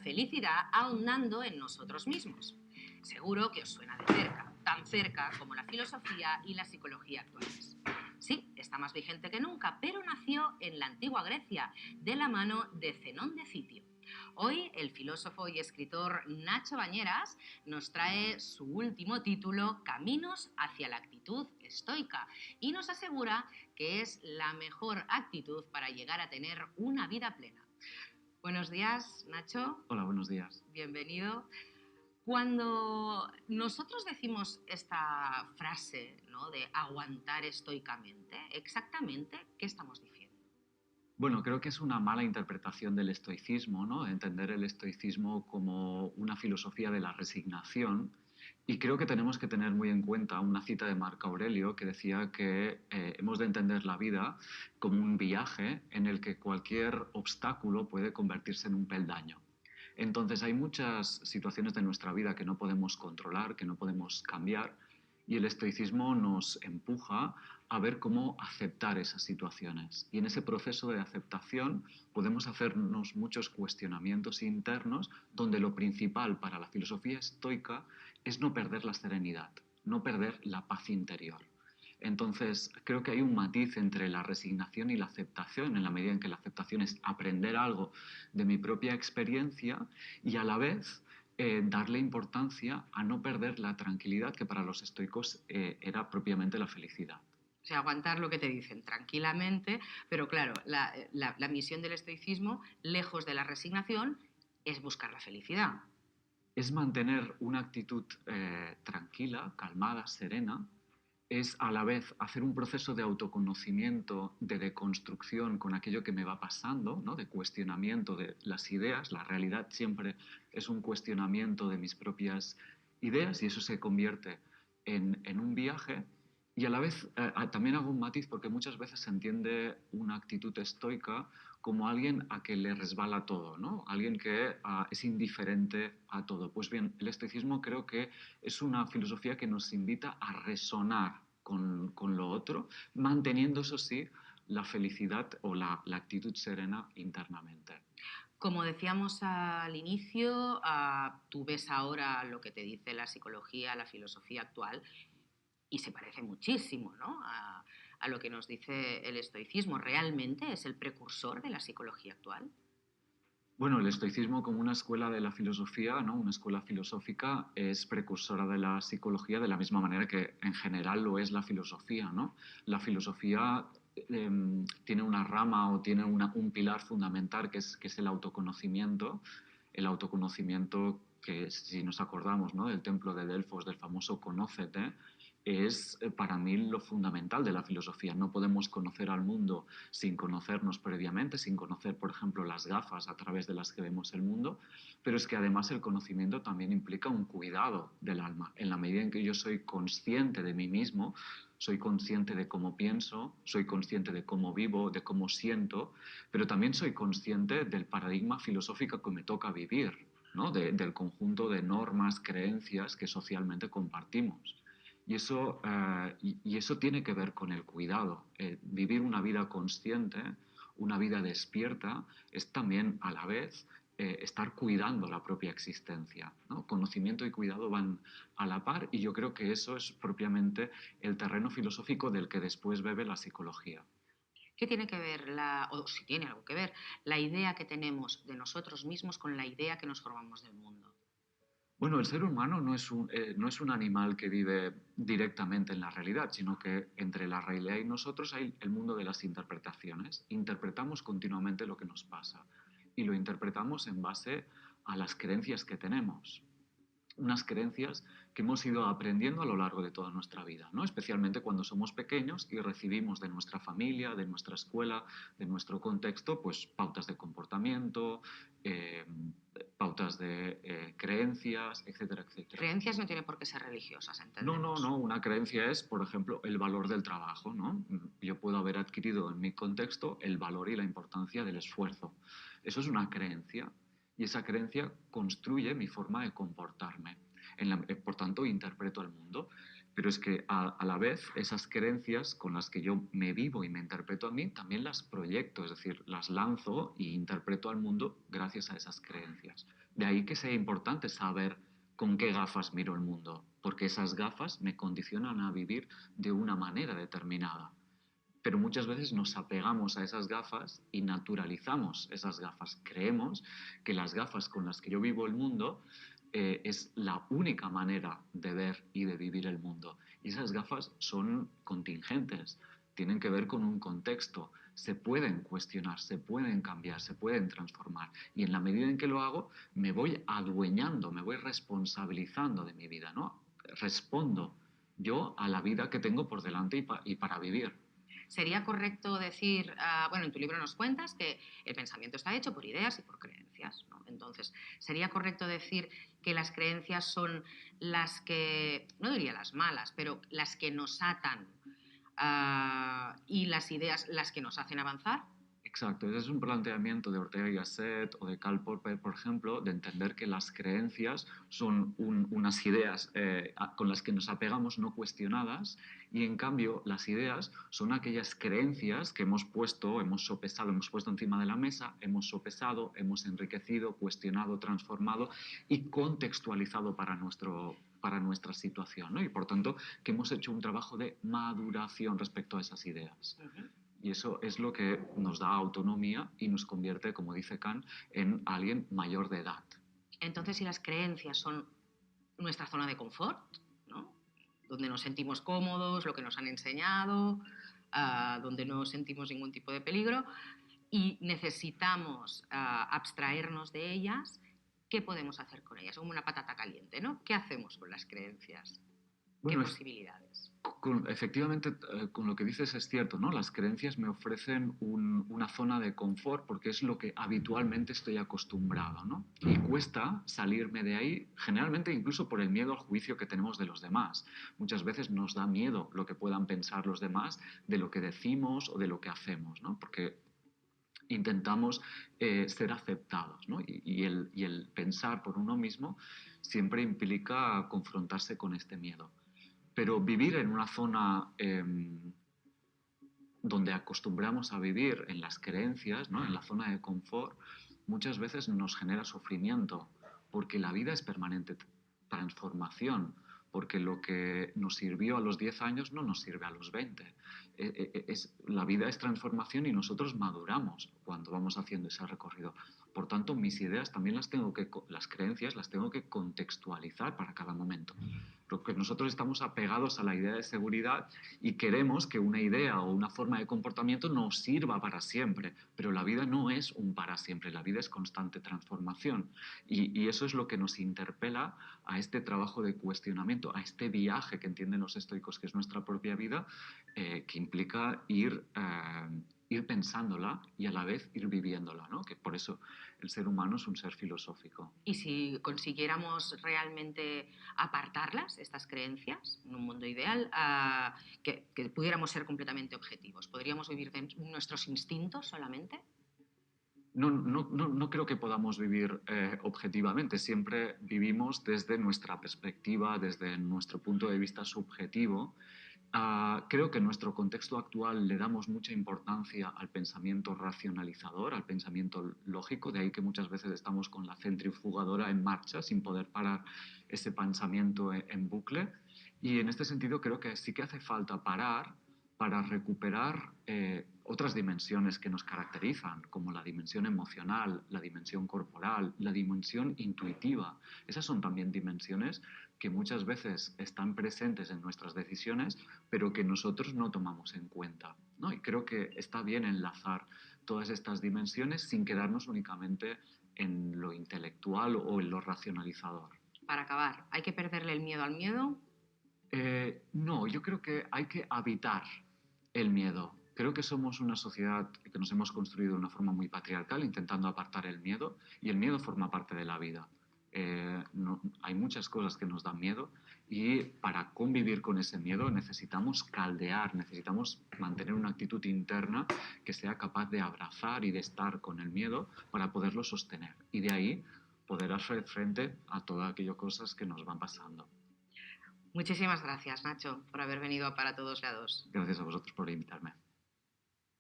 felicidad ahondando en nosotros mismos. Seguro que os suena de cerca, tan cerca como la filosofía y la psicología actuales. Sí, está más vigente que nunca, pero nació en la antigua Grecia, de la mano de Zenón de Citio. Hoy el filósofo y escritor Nacho Bañeras nos trae su último título, Caminos hacia la actitud estoica, y nos asegura que es la mejor actitud para llegar a tener una vida plena. Buenos días, Nacho. Hola, buenos días. Bienvenido. Cuando nosotros decimos esta frase, ¿no?, de aguantar estoicamente, exactamente, ¿qué estamos diciendo? Bueno, creo que es una mala interpretación del estoicismo, ¿no? Entender el estoicismo como una filosofía de la resignación. Y creo que tenemos que tener muy en cuenta una cita de Marco Aurelio que decía que hemos de entender la vida como un viaje en el que cualquier obstáculo puede convertirse en un peldaño. Entonces hay muchas situaciones de nuestra vida que no podemos controlar, que no podemos cambiar, y el estoicismo nos empuja a ver cómo aceptar esas situaciones. Y en ese proceso de aceptación podemos hacernos muchos cuestionamientos internos donde lo principal para la filosofía estoica es no perder la serenidad, no perder la paz interior. Entonces, creo que hay un matiz entre la resignación y la aceptación, en la medida en que la aceptación es aprender algo de mi propia experiencia y a la vez darle importancia a no perder la tranquilidad que para los estoicos era propiamente la felicidad. O sea, aguantar lo que te dicen tranquilamente, pero claro, la misión del estoicismo, lejos de la resignación, es buscar la felicidad. Es mantener una actitud tranquila, calmada, serena, es a la vez hacer un proceso de autoconocimiento, de deconstrucción con aquello que me va pasando, ¿no? De cuestionamiento de las ideas. La realidad siempre es un cuestionamiento de mis propias ideas y eso se convierte en un viaje. Y a la vez también hago un matiz porque muchas veces se entiende una actitud estoica como alguien a que le resbala todo, ¿no? Alguien que es indiferente a todo. Pues bien, el estoicismo creo que es una filosofía que nos invita a resonar con lo otro, manteniendo, eso sí, la felicidad o la actitud serena internamente. Como decíamos al inicio, tú ves ahora lo que te dice la psicología, la filosofía actual, y se parece muchísimo, ¿no?, a lo que nos dice el estoicismo. ¿Realmente es el precursor de la psicología actual? Bueno, el estoicismo como una escuela de la filosofía, ¿no? Una escuela filosófica, es precursora de la psicología de la misma manera que en general lo es la filosofía, ¿no? La filosofía tiene una rama o tiene un pilar fundamental que es el autoconocimiento que, si nos acordamos, ¿no?, del templo de Delfos, del famoso Conócete, es para mí lo fundamental de la filosofía. No podemos conocer al mundo sin conocernos previamente, sin conocer, por ejemplo, las gafas a través de las que vemos el mundo, pero es que además el conocimiento también implica un cuidado del alma. En la medida en que yo soy consciente de mí mismo, soy consciente de cómo pienso, soy consciente de cómo vivo, de cómo siento, pero también soy consciente del paradigma filosófico que me toca vivir, ¿no? Del conjunto de normas, creencias que socialmente compartimos. Y eso tiene que ver con el cuidado. Vivir una vida consciente, una vida despierta, es también a la vez estar cuidando la propia existencia, ¿no? Conocimiento y cuidado van a la par y yo creo que eso es propiamente el terreno filosófico del que después bebe la psicología. ¿Qué tiene que ver, o si tiene algo que ver, la idea que tenemos de nosotros mismos con la idea que nos formamos del mundo? Bueno, el ser humano no es un animal que vive directamente en la realidad, sino que entre la realidad y nosotros hay el mundo de las interpretaciones. Interpretamos continuamente lo que nos pasa y lo interpretamos en base a las creencias que tenemos, unas creencias que hemos ido aprendiendo a lo largo de toda nuestra vida, ¿no? Especialmente cuando somos pequeños y recibimos de nuestra familia, de nuestra escuela, de nuestro contexto, pues pautas de comportamiento, eh, pautas de creencias, etcétera, etcétera. Creencias no tienen por qué ser religiosas, No, no, entendemos. no. Una creencia es, por ejemplo, el valor del trabajo, ¿no? Yo puedo haber adquirido en mi contexto el valor y la importancia del esfuerzo. Eso es una creencia y esa creencia construye mi forma de comportarme. Por tanto, interpreto el mundo. Pero es que a la vez esas creencias con las que yo me vivo y me interpreto a mí, también las proyecto, es decir, las lanzo y interpreto al mundo gracias a esas creencias. De ahí que sea importante saber con qué gafas miro el mundo, porque esas gafas me condicionan a vivir de una manera determinada. Pero muchas veces nos apegamos a esas gafas y naturalizamos esas gafas. Creemos que las gafas con las que yo vivo el mundo es la única manera de ver y de vivir el mundo. Y esas gafas son contingentes, tienen que ver con un contexto, se pueden cuestionar, se pueden cambiar, se pueden transformar. Y en la medida en que lo hago, me voy adueñando, me voy responsabilizando de mi vida, ¿no? Respondo yo a la vida que tengo por delante y para vivir. ¿Sería correcto decir, bueno, en tu libro nos cuentas que el pensamiento está hecho por ideas y por creencias, ¿no? Entonces, ¿sería correcto decir que las creencias son las que, no diría las malas, pero las que nos atan y las ideas las que nos hacen avanzar? Exacto, ese es un planteamiento de Ortega y Gasset o de Karl Popper, por ejemplo, de entender que las creencias son unas ideas con las que nos apegamos no cuestionadas y en cambio las ideas son aquellas creencias que hemos puesto, hemos sopesado, hemos puesto encima de la mesa, hemos sopesado, hemos enriquecido, cuestionado, transformado y contextualizado para nuestra situación, ¿no? Y por tanto que hemos hecho un trabajo de maduración respecto a esas ideas. Y eso es lo que nos da autonomía y nos convierte, como dice Kant, en alguien mayor de edad. Entonces, si las creencias son nuestra zona de confort, ¿no? Donde nos sentimos cómodos, lo que nos han enseñado, donde no sentimos ningún tipo de peligro, y necesitamos abstraernos de ellas, ¿qué podemos hacer con ellas? Como una patata caliente, ¿no? ¿Qué hacemos con las creencias? ¿Qué Bueno, posibilidades? Efectivamente, con lo que dices es cierto, ¿no? Las creencias me ofrecen una zona de confort porque es lo que habitualmente estoy acostumbrado, ¿no? Y cuesta salirme de ahí, generalmente incluso por el miedo al juicio que tenemos de los demás. Muchas veces nos da miedo lo que puedan pensar los demás de lo que decimos o de lo que hacemos, ¿no? Porque intentamos ser aceptados, ¿no? Y el pensar por uno mismo siempre implica confrontarse con este miedo. Pero vivir en una zona donde acostumbramos a vivir en las creencias, ¿no? En la zona de confort, muchas veces nos genera sufrimiento, porque la vida es permanente transformación, porque lo que nos sirvió a los 10 años no nos sirve a los 20. La vida es transformación y nosotros maduramos cuando vamos haciendo ese recorrido. Por tanto, mis ideas también las creencias las tengo que contextualizar para cada momento. Porque nosotros estamos apegados a la idea de seguridad y queremos que una idea o una forma de comportamiento nos sirva para siempre, pero la vida no es un para siempre, la vida es constante transformación y eso es lo que nos interpela a este trabajo de cuestionamiento, a este viaje que entienden los estoicos que es nuestra propia vida, que implica ir pensándola y a la vez ir viviéndola, ¿no? Que por eso el ser humano es un ser filosófico. Y si consiguiéramos realmente apartarlas, estas creencias, en un mundo ideal, que pudiéramos ser completamente objetivos, ¿podríamos vivir de nuestros instintos solamente? No creo que podamos vivir objetivamente. Siempre vivimos desde nuestra perspectiva, desde nuestro punto de vista subjetivo. Creo que en nuestro contexto actual le damos mucha importancia al pensamiento racionalizador, al pensamiento lógico, de ahí que muchas veces estamos con la centrifugadora en marcha sin poder parar ese pensamiento en bucle. Y en este sentido creo que sí que hace falta parar para recuperar otras dimensiones que nos caracterizan, como la dimensión emocional, la dimensión corporal, la dimensión intuitiva. Esas son también dimensiones que muchas veces están presentes en nuestras decisiones, pero que nosotros no tomamos en cuenta, ¿no? Y creo que está bien enlazar todas estas dimensiones sin quedarnos únicamente en lo intelectual o en lo racionalizador. Para acabar, ¿hay que perderle el miedo al miedo? No, yo creo que hay que habitar el miedo. Creo que somos una sociedad que nos hemos construido de una forma muy patriarcal, intentando apartar el miedo, y el miedo forma parte de la vida. Hay muchas cosas que nos dan miedo y para convivir con ese miedo necesitamos caldear, necesitamos mantener una actitud interna que sea capaz de abrazar y de estar con el miedo para poderlo sostener. Y de ahí poder hacer frente a todas aquellas cosas que nos van pasando. Muchísimas gracias, Nacho, por haber venido a Para Todos Lados. Gracias a vosotros por invitarme.